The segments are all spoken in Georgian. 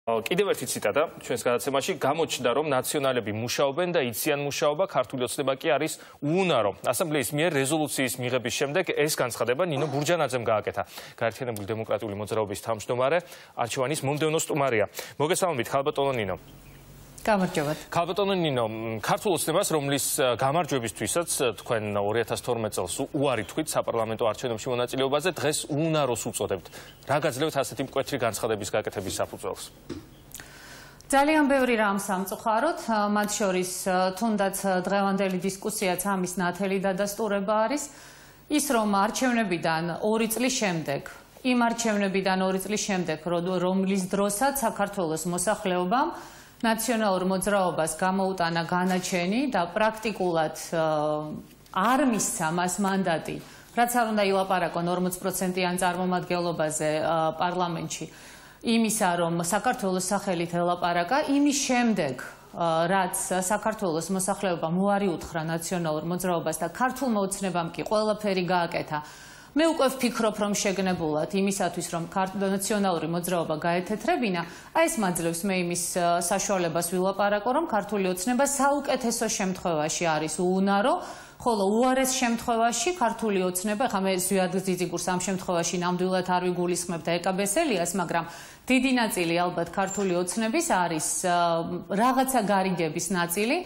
კიდევ ერთი ციტატა ჩვენს გადაცემაში გამოჩნდა რომ ნაციონალები მუშაობენ და იციან მუშაობა, ქართული ოცნება კი არის უუნარო. ასამბლეის მიერ რეზოლუციის მიღების შემდეგ ეს განცხადება ნინო ბურჯანაძემ გააკეთა. გაერთიანებული დემოკრატიული მოძრაობის თავმჯდომარე არჩევანის მომდევნო სტუმარია. მოგესალმებით, ხალბატონო ნინო. გამარჯობათ. ხალბატონო ნინო, ქართულ ოცნებას, რომლის გამარჯვებისთვისაც თქვენ 2012 წელს უარი თქვით საპარლამენტო არჩევნებში მონაწილეობაზე, დღეს უუნაროს უწოდებთ. რა გაძლევთ ასეთი მკვეთრი განცხადების გაკეთების საფუძველს? ძალიან ბევრი რამ სამწუხაროდ, მათ შორის თუნდაც დღევანდელი დისკუსიაც ამის ნათელი დადასტურება არის, ის რომ არჩევნებიდან 2 წლის შემდეგ, იმ არჩევნებიდან 2 წლის შემდეგ, რომლის დროსაც საქართველოს მოსახლეობამ ნაციონალურ მოძრაობას გამოუტანა განაჩენი და პრაქტიკულად არ მისცა მას მანდატი, რაც არ უნდა ილაპარაკონ 40%-იან წარმომადგენლობაზე პარლამენტში, იმისა, რომ საქართველოს სახელით ელაპარაკა, იმის შემდეგ, რაც საქართველოს მოსახლეობამ უარი უთხრა ნაციონალურ მოძრაობას და ქართულმა ოცნებამ კი ყველაფერი გააკეთა. მე უკვე ვფიქრობ, რომ შეგნებულად იმისათვის, რომ ნაციონალური მოძრაობა გაეთეთრებინა, ეს მაძლევს მე იმის საშუალებას ვილაპარაკო, რომ ქართული ოცნება საუკეთესო შემთხვევაში არის უუნარო, ხოლო უარეს შემთხვევაში ქართული ოცნება, ხა მე ზვიად ძიძიგურს ამ შემთხვევაში ნამდვილად არ ვიგულისხმებ და ეკაბესელიას, მაგრამ დიდი ნაწილი ალბათ ქართული ოცნების არის რაღაცა გარიგების ნაწილი,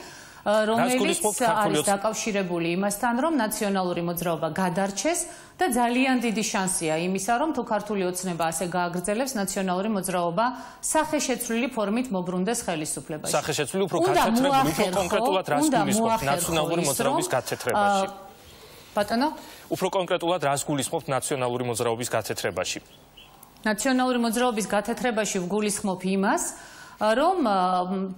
რომელიც არის დაკავშირებული იმასთან, რომ ნაციონალური მოძრაობა გადარჩეს და ძალიან დიდი შანსია იმისა, რომ თუ ქართული ოცნება ასე გააგრძელებს, ნაციონალური მოძრაობა სახეშეცვლილი ფორმით მობრუნდეს ხელისუფლებაში. სახეშეცვლილი უფრო გაცეტრებული, უფრო კონკრეტულად რას გულისხმობთ ნაციონალური მოძრაობის გაცეტრებაში? ბატონო? უფრო კონკრეტულად რას გულისხმობთ ნაციონალური მოძრაობის გაცეტრებაში? ნაციონალური მოძრაობის გაცეტრებაში ვგულისხმობ იმას, რომ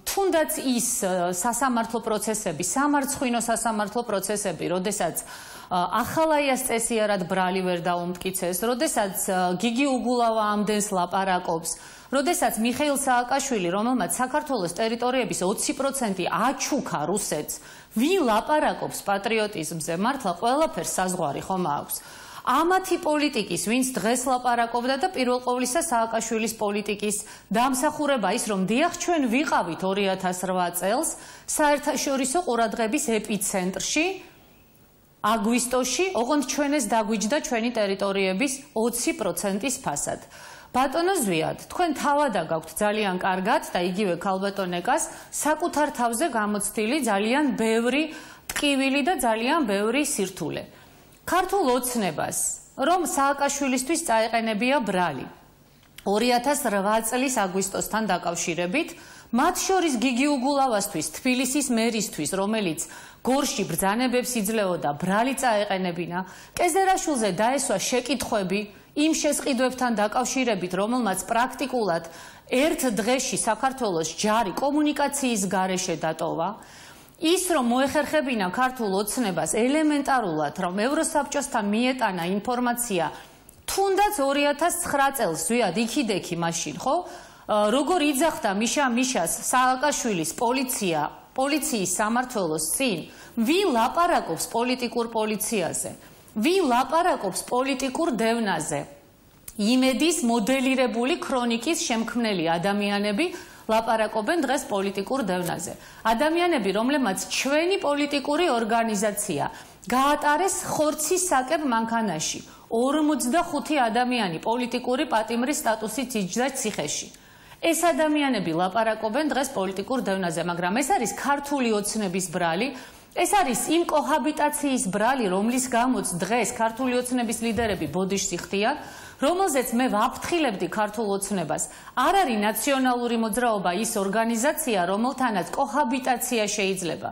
თუნდაც ის სასამართლო პროცესები, სამარცხვინო სასამართლო პროცესები, როდესაც ახალაიას წესიარად ბრალი ვერ დაუმტკიცეს, როდესაც გიგი უგულავა ამდენს ლაპარაკობს, როდესაც მიხეილ სააკაშვილი, რომელმაც საქართველოს ტერიტორიების 20% აჩუქა რუსეთს, ვინ ლაპარაკობს პატრიოტიზმზე, მართლა ყველაფერს საზღვარი ხომ აქვს. ამათი პოლიტიკის, ვინც დღეს ლაპარაკობდა და პირველ ყოვლისა სააკაშვილის პოლიტიკის დამსახურება ის, რომ დიახ, ჩვენ ვიყავით 2008 წელს საერთაშორისო ყურადღების ეპიცენტრში, აგვისტოში, ოღონდ ჩვენ ეს დაგვიჯდა ჩვენი ტერიტორიების 20%-ის ფასად. ბატონო ზვიად, თქვენ თავადა გაქვთ ძალიან კარგად და იგივე ქალბატონეკას საკუთარ თავზე გამოცდილი ძალიან ბევრი ტკივილი და ძალიან ბევრი სირთულე. ქართულ ოცნებას, რომ სააკაშვილისთვის წაეყენებია ბრალი 2008 წლის აგვისტოსთან დაკავშირებით, მათ შორის გიგი უგულავასთვის, თბილისის მერისთვის, რომელიც გორში ბრძანებებს იძლეოდა, ბრალი წაეყენებინა, კეზერაშვილზე დაესვა შეკითხვები იმ შესყიდვებთან დაკავშირებით, რომელმაც პრაქტიკულად ერთ დღეში საქართველოს ჯარი კომუნიკაციის გარეშე დატოვა. ის რომ მოეხერხებინა ქართულ ოცნებას ელემენტარულად, რომ ევროსაბჭოსთან მიეტანა ინფორმაცია თუნდაც 2009 წელს ზვიად იქიდექი მაშინ, ხო? როგორ იძახდა მიშას სააკაშვილის პოლიციის სამმართველოს წინ, ვინ ლაპარაკობს პოლიტიკურ პოლიციაზე, ვინ ლაპარაკობს პოლიტიკურ დევნაზე. იმედის მოდელირებული ქრონიკის შემქმნელი ადამიანები ლაპარაკობენ დღეს პოლიტიკურ დევნაზე. ადამიანები, რომლებმაც ჩვენი პოლიტიკური ორგანიზაცია გაატარეს ხორცის საკებ მანქანაში, 45 ადამიანი პოლიტიკური პატიმრის სტატუსით იჯდა ციხეში. ეს ადამიანები ლაპარაკობენ დღეს პოლიტიკურ დევნაზე, მაგრამ ეს არის ქართული ოცნების ბრალი, ეს არის იმ კოჰაბიტაციის ბრალი, რომლის გამოც დღეს ქართული ოცნების ლიდერები ბოდიშს იხდიან, რომელზეც მე ვაფრთხილებდი ქართულ ოცნებას. არ არის ნაციონალური მოძრაობა ის ორგანიზაცია, რომელთანაც კოჰაბიტაცია შეიძლება.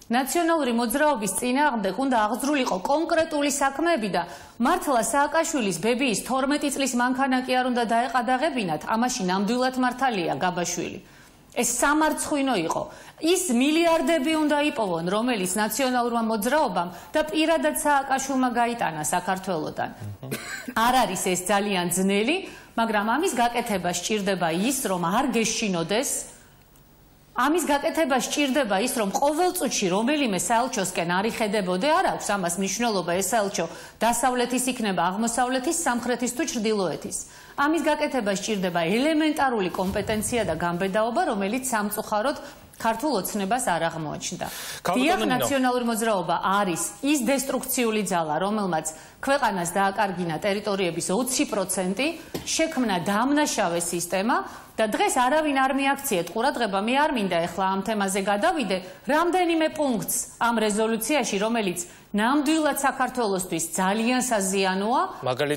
ნაციონალური მოძრაობის წინააღმდეგ უნდა აღძრულიყო კონკრეტული საქმეები და მართლა სააკაშვილის ბებიის 12 წლის მანქანა კი არ უნდა დაეყადაღებინათ, ამაში ნამდვილად მართალია გაბაშვილი. ეს სამარცხვინო იყო. ის მილიარდები უნდა იპოვონ, რომელიც ნაციონალურმა მოძრაობამ და პირადად სააკაშვილმა გაიტანა საქართველოდან. არ არის ეს ძალიან ძნელი, მაგრამ ამის გაკეთება სჭირდება ის, რომ არ გეშინოდეს ამის გაკეთება სჭირდება ის, რომ ყოველ წუთში რომელიმე საელჩოსკენ არ იხედებოდე, არ აქვს ამას მნიშვნელობა ეს საელჩო დასავლეთის იქნება, აღმოსავლეთის, სამხრეთის თუ ჩრდილოეთის. ამის გაკეთება სჭირდება ელემენტარული კომპეტენცია და გამბედაობა, რომელიც სამწუხაროდ ქართულ ოცნებას არ აღმოაჩნდა. დიახ, ნაციონალური მოძრაობა არის ის დესტრუქციული ძალა, რომელმაც ქვეყანას დააკარგინა ტერიტორიების 20%, შექმნა დამნაშავე სისტემა და დღეს არავინ არ მიაქციეთ ყურადღება, მე არ მინდა ეხლა ამ თემაზე გადავიდე, რამდენიმე პუნქტს ამ რეზოლუციაში, რომელიც ნამდვილად საქართველოსთვის ძალიან საზიანოა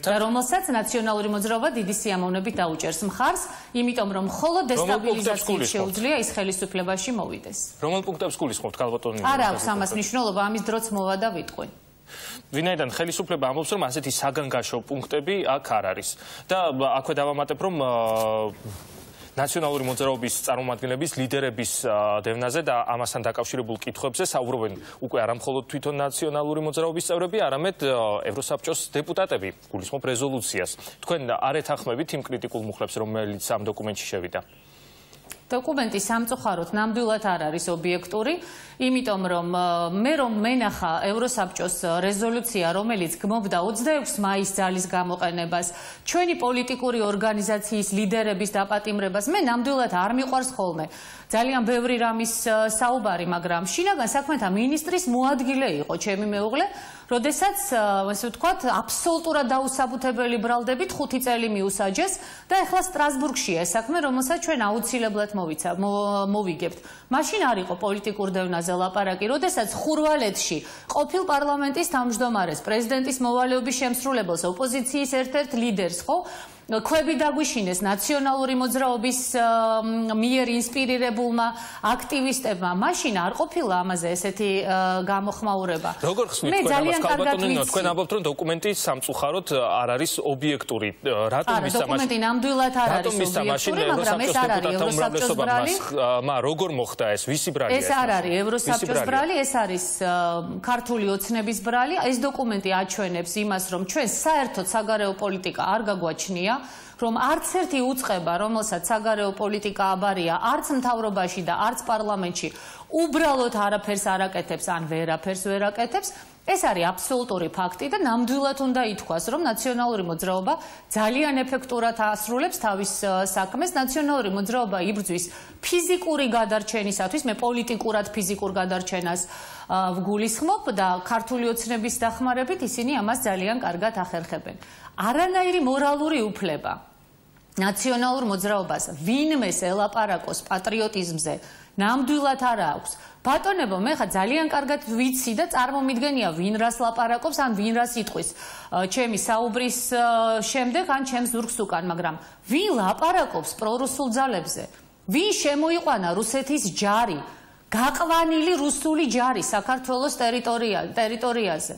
და რომელსაც ნაციონალური მოძრაობა დიდი სიამოვნებით დაუჭერს მხარს, იმიტომ რომ მხოლოდ დესტაბილიზაციით შეუძლია ის ხელისუფლებაში მოვიდეს. რომელ პუნქტებს გულისხმობთ, ქალბატონი? არ აქვს ამას მნიშვნელობა, ამის დროც მოვა და ვიტყვი. ვინაიდან ხელისუფლება ამბობს, რომ ასეთი საგანგაშო პუნქტები აქ არ არის. და აქვე დავამატებ, რომ ნაციონალური მოძრაობის წარმომადგენლების ლიდერების დევნაზე და ამასთან დაკავშირებულ კითხვებზე საუბრობენ უკვე არა მხოლოდ თვითონ ნაციონალური მოძრაობის წევრები, არამედ ევროსაბჭოს დეპუტატები. გულისხმობ რეზოლუციას. თქვენ არ ეთანხმებით იმ კრიტიკულ მუხლებს, რომელიც ამ დოკუმენტში შევიდა? დოკუმენტი სამწუხაროდ ნამდვილად არ არის ობიექტური, იმიტომ რომ მე მენახა ევროსაბჭოს რეზოლუცია, რომელიც გმობდა 26 მაისს ძალის გამოყენებას, ჩვენი პოლიტიკური ორგანიზაციის ლიდერების დაპატიმრებას, მე ნამდვილად არ მიყვარს ხოლმე ძალიან ბევრი რამის საუბარი, მაგრამ შინაგან საქმეთა მინისტრის მოადგილე იყო ჩემი მეუღლე, როდესაც, ასე ვთქვათ, აბსოლუტურად დაუსაბუთებელი ბრალდებით 5 წელი მიუსაჯეს და ეხლა სტრასბურგშია ეს საქმე, რომელსაც ჩვენ აუცილებლად მოვიგებთ. მაშინ არ იყო პოლიტიკურ დევნაზე ლაპარაკი, როდესაც ხურვალეთში ყოფილ პარლამენტის თავმჯდომარეს, პრეზიდენტის მოვალეობის შემსრულებელს, ოპოზიციის ერთ-ერთ ლიდერს, ხო? ქვები დაგვიშინეს ნაციონალური მოძრაობის მიერ ინსპირირებულმა აქტივისტებმა, მაშინ არ ყოფილა ამაზე ესეთი გამოხმაურება. როგორ ხსნით თქვენ ამას, ქალბატონინო, თქვენ ამბობთ, რომ დოკუმენტი სამწუხაროდ არ არის ობიექტური. რატომ მისცა მაშინ? დოკუმენტი ნამდვილად არ არის ობიექტური, მაგრამ ეს არ არის ევროსაბჭოს ბრალი. როგორ მოხდა ეს? ვისი ბრალია? ეს არ არის ევროსაბჭოს ბრალი, ეს არის ქართული ოცნების ბრალი. ეს დოკუმენტი აჩვენებს იმას, რომ ჩვენ საერთოდ საგარეო პოლიტიკა არ გაგვაჩნია, რომ არც ერთი უწყება, რომელსაც საგარეო პოლიტიკა აბარია, არც მთავრობაში და არც პარლამენტში უბრალოდ არაფერს არ აკეთებს, ან ვერაფერს ვერ აკეთებს, ეს არის აბსოლუტური ფაქტი და ნამდვილად უნდა ითქვას, რომ ნაციონალური მოძრაობა ძალიან ეფექტურად ასრულებს თავის საქმეს. ნაციონალური მოძრაობა იბრძვის ფიზიკური გადარჩენისათვის, მე პოლიტიკურად ფიზიკურ გადარჩენას ვგულისხმობ და ქართული ოცნების დახმარებით ისინი ამას ძალიან კარგად ახერხებენ. არანაირი მორალური უფლება ნაციონალურ მოძრაობას ვინმეს ელაპარაკოს პატრიოტიზმზე ნამდვილად არ აქვს. ბატონებო, მე ხა ძალიან კარგად ვიცი და წარმომიდგენია ვინ რას ლაპარაკობს, ან ვინ რას იტყვის ჩემი საუბრის შემდეგ, ან ჩემს ზურგს უკან, მაგრამ ვინ ლაპარაკობს პრორუსულ ძალებზე? ვინ შემოიყვანა რუსეთის ჯარი, გაყვანილი რუსული ჯარი საქართველოს ტერიტორიაზე?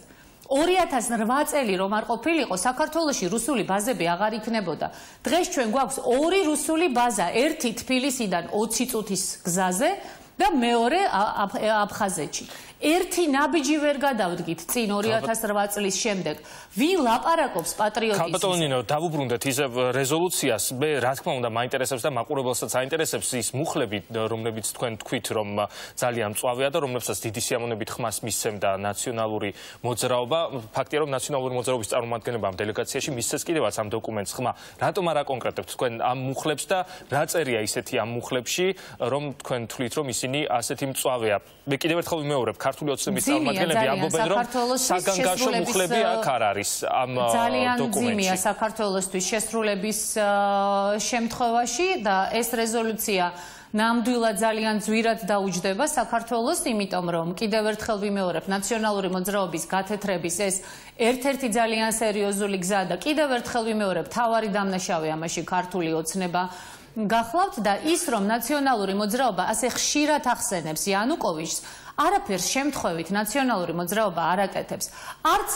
2008 წელი რომ არ ყოფილიყო, საქართველოში რუსული ბაზები აღარ იქნებოდა. დღეს ჩვენ გვაქვს 2 რუსული ბაზა, ერთი თბილისიდან 20 წუთის გზაზე და მეორე აფხაზეთში. ერთი ნაბიჯი ვერ გადავდგით წინ 2008 წლის შემდეგ. ვინ ლაპარაკობს პატრიოტიზმზე? ქალბატონინო, დავუბრუნდეთ ისევ რეზოლუციას. მე რა თქმა უნდა მაინტერესებს და მაყურებელსაც აინტერესებს ის მუხლები, რომლებიც თქვენ თქვით, რომ ძალიან მწვავეა და რომლებსაც დიდი სიამოვნებით ხმას მისცემდა ნაციონალური მოძრაობა. ფაქტია, რომ ნაციონალური მოძრაობის წარმომადგენლებმა დელეგაციაში მისცეს კიდევაც ამ დოკუმენტს ხმა. რატომ არ აკონკრეტებთ თქვენ ამ მუხლებს და რა წერია ისეთი ამ მუხლებში, რომ თქვენ თვლით, რომ ისინი ასეთი მწვავეა? მე კიდევ ერთხელ ვიმეორებ, ქართული ოცნების წარმომადგენლები ამბობენ, რომ საგანგაშო მუხლები აქ არ არის ამ დოკუმენტში. ძალიან მძიმეა საქართველოსთვის შესრულების შემთხვევაში და ეს რეზოლუცია ნამდვილად ძალიან ძვირად დაუჯდება საქართველოს, იმიტომ რომ კიდევ ერთხელ ვიმეორებ, ნაციონალური მოძრაობის გათეთრების ეს ერთ-ერთი ძალიან სერიოზული გზა და კიდევ ერთხელ ვიმეორებ, თავარი დამნაშავე ამაში ქართული ოცნება გახლავთ და ის რომ ნაციონალური მოძრაობა ასე ხშირად ახსენებს იანუკოვიჩს, არაფერს შემთხვევით ნაციონალური მოძრაობა არ აკეთებს. არც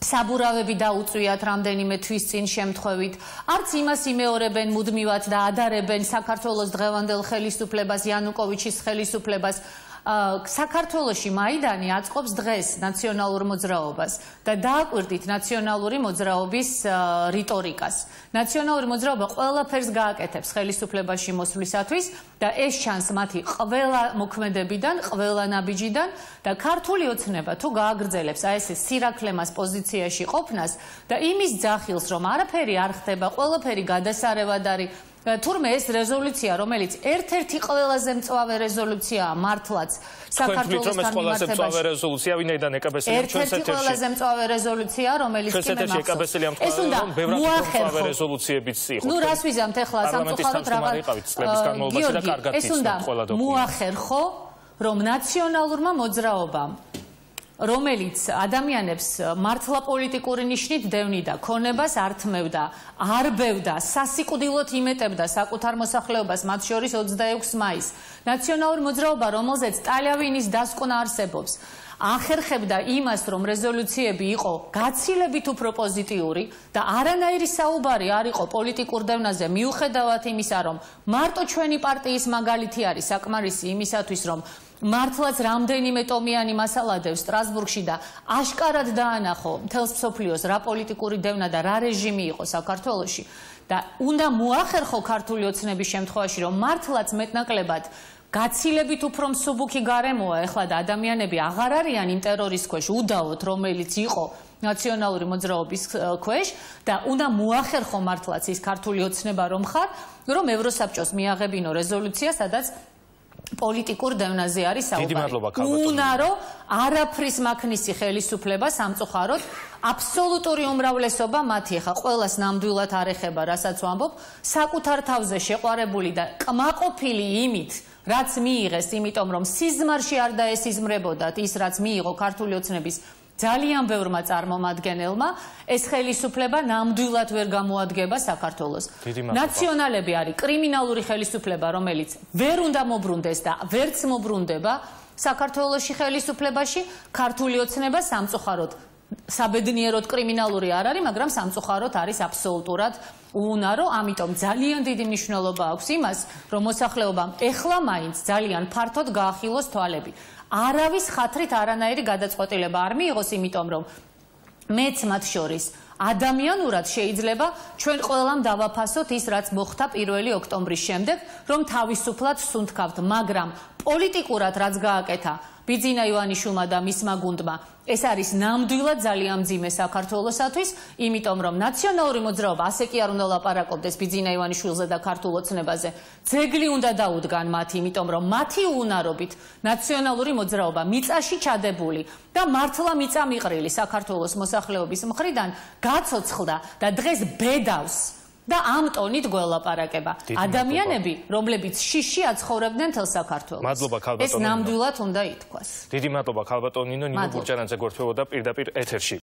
საბურავები დაუწვიათ რამდენიმე თვის წინ შემთხვევით, არც იმას იმეორებენ მუდმივად და ადარებენ საქართველოს დღევანდელ ხელისუფლებას, იანუკოვიჩის ხელისუფლებას. საქართველოში მაიდანი აწყობს დღეს ნაციონალურ მოძრაობას და დააკვირდით ნაციონალური მოძრაობის რიტორიკას. ნაციონალური მოძრაობა ყველაფერს გააკეთებს ხელისუფლებაში მოსვლისათვის და ეს ჩანს მათი ყველა მოქმედებიდან, ყველა ნაბიჯიდან და ქართული ოცნება თუ გააგრძელებს აი ესე სირაქლემას პოზიციაში ყოფნას და იმის ძახილს რომ არაფერი არ ხდება, ყველაფერი გადასარევად არის თურმე ეს რეზოლუცია, რომელიც ერთ-ერთი ყველაზე მწვავე რეზოლუციაა მართლაც საქართველოსთან მიმართებაში. რეზოლუცია ვინაიდან ეკაბესელია ჩვენს ეთერში. ყველაზე მწვავე რეზოლუცია, რომელიც კი მე მახსოვს. ეს უნდა მუახერხო რეზოლუციებიც იყო. ნუ რას ვიზამთ ახლა სამწუხაროდ რაღაც განმავლობაში და კარგად იცნობთ ყველა დოკუმენტი. მუახერხო რომ ნაციონალურმა მოძრაობამ რომელიც ადამიანებს მართლა პოლიტიკური ნიშნით დევნიდა, ქონებას ართმევდა, არბევდა, სასიკვდილოდ იმეტებდა საკუთარ მოსახლეობას, მათ შორის 26 მაისს. ნაციონალური მოძრაობა, რომელზეც ტალავინის დასკვნა არსებობს, ახერხებდა იმას, რომ რეზოლუციები იყო გაცილებით უფრო პოზიტიური და არანაირი საუბარი არ იყო პოლიტიკურ დევნაზე, მიუხედავად იმისა, რომ მარტო ჩვენი პარტიის მაგალითი არის საკმარისი იმისათვის, რომ მართლაც რამდენიმე ტომიანი მასალა დევს სტრასბურგში და აშკარად დაანახო მთელს მსოფლიოს რა პოლიტიკური დევნა და რა რეჟიმი იყო საქართველოში და უნდა მოახერხო ქართული ოცნების შემთხვევაში რომ მართლაც მეტნაკლებად გაცილებით უფრო მსუბუქი გარემოა ეხლა და ადამიანები აღარ არიან იმ ტერორის ქვეშ უდაოდ რომელიც იყო ნაციონალური მოძრაობის ქვეშ და უნდა მოახერხო მართლაც ის ქართული ოცნება რომ ხარ რომ ევროსაბჭოს მიაღებინო რეზოლუცია სადაც პოლიტიკურ დევნაზე არის საუბარი. უნარო არაფრის მაქნისი ხელისუფლება სამწუხაროდ აბსოლუტური უმრავლესობა მათი ახლა ყველას ნამდვილად არ ეხება, რასაც ვამბობ, საკუთარ თავზე შეყვარებული და კმაყოფილი იმით, რაც მიიღეს, იმიტომ რომ სიზმარში არ დაესიზმრებოდათ ის, რაც მიიღო ქართული ოცნების ძალიან ბევრმა წარმომადგენელმა ეს ხელისუფლება ნამდვილად ვერ გამოადგება საქართველოს. ნაციონალები არის კრიმინალური ხელისუფლება, რომელიც ვერ უნდა მობრუნდეს და ვერც მობრუნდება საქართველოში ხელისუფლებაში, ქართული ოცნება სამწუხაროდ საბედნიეროდ კრიმინალური არ არის, მაგრამ სამწუხაროდ არის აბსოლუტურად უუნარო, ამიტომ ძალიან დიდი მნიშვნელობა აქვს იმას, რომ მოსახლეობამ ეხლა მაინც ძალიან ფართოდ გაახილოს თვალები. არავის ხათრით არანაირი გადაწყვეტილება არ მიიღოს, იმიტომ რომ მეც მათ შორის ადამიანურად შეიძლება ჩვენ ყველამ დავაფასოთ ის, რაც მოხდა 1 ოქტომბრის შემდეგ, რომ თავისუფლად სუნთქავთ, მაგრამ პოლიტიკურად რაც გააკეთა ბიძინა ივანიშვილმა და მისმა გუნდმა, ეს არის ნამდვილად ძალიან მძიმე საქართველოსათვის, იმიტომ რომ ნაციონალური მოძრაობა ასე კი არ უნდა ლაპარაკობდეს ბიძინა ივანიშვილზე და ქართულ ოცნებაზე. ძეგლი უნდა დაუდგან მათ, იმიტომ რომ მათი უნარობით ნაციონალური მოძრაობა მიწაში ჩადებული და მართლა მიწა მიყრილი საქართველოს მოსახლეობის მხრიდან გაცოცხლდა და დღეს ბედავს და ამ ტონით გველაპარაკება. ადამიანები, რომლებიც შიში აცხოვრებდნენ თელ საქართველოს. მადლობა ქალბატონო. ეს ნამდვილად უნდა ითქვას. დიდი მადლობა ქალბატონო ნინო ბურჯანაძე გვერდთვებოდა პირდაპირ ეთერში.